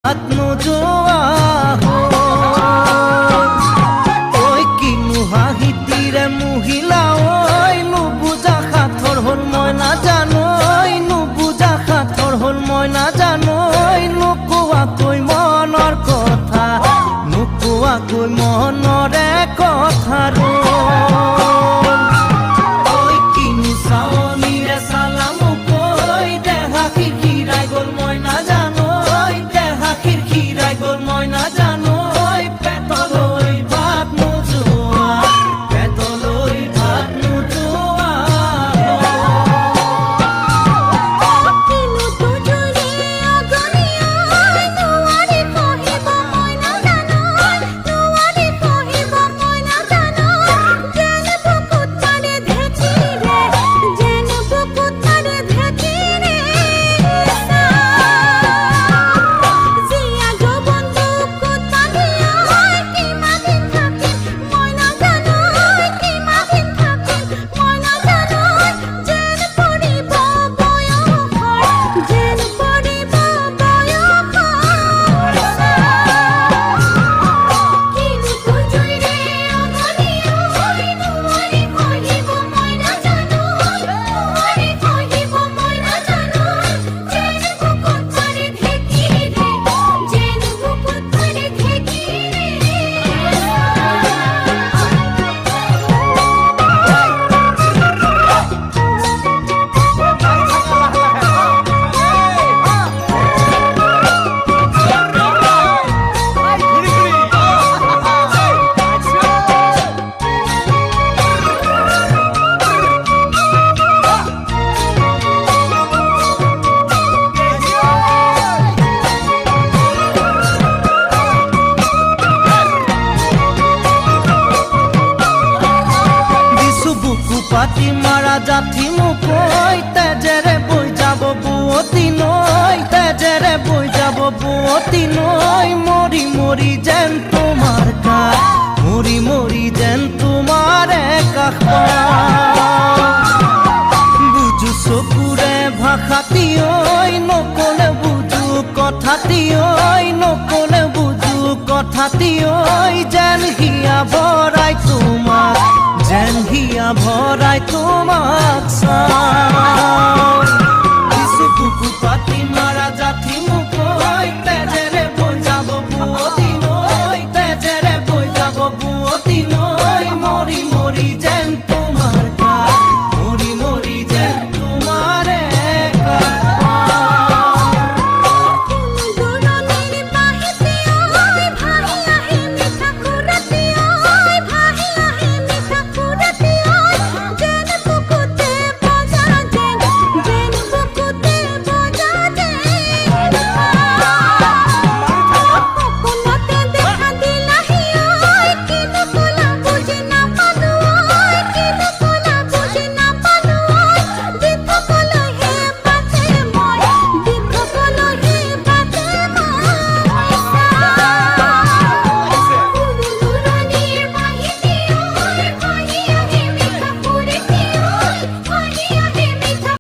নোযোৱা ঐ কিনো হাঁহিতিৰে মহিলা ঐ নুবুজা সাঁথৰ হ'ল মই নাজানো নুবুজা সাঁথৰ হ'ল মই নাজানো নোকোৱাকৈ মনৰ কথা নোকোৱাকৈ মনৰে কথা ঐ কিনো চাৱনিৰে চালা মোক ঐ দেহা খিৰখিৰাই গ'ল মই নাজানো খিৰখিৰাই গ'ল মই নাজানো পেটলৈ ভাত নোযোৱা পেটলৈ ভাত নোযোৱা পাতি মাৰা জাঠি মোক তেজেৰে বৈ যাব বুৱতী নৈ তেজেৰে বৈ যাব বুৱতী নৈ মৰি মৰি যেন তোমাৰ কাষ মৰি মৰি যেন তোমাৰে কাষ বুজো চকুৰে ভাষাতি ঐ নকলে বুজো কথাতি ঐ নকলে বুজো কথাতি ঐ যেন হিয়া ভৰাই তোমাক যেন হিয়া ভৰাই তোমাক চাওঁ কিছু বুকু পাতি মাৰা জাঠি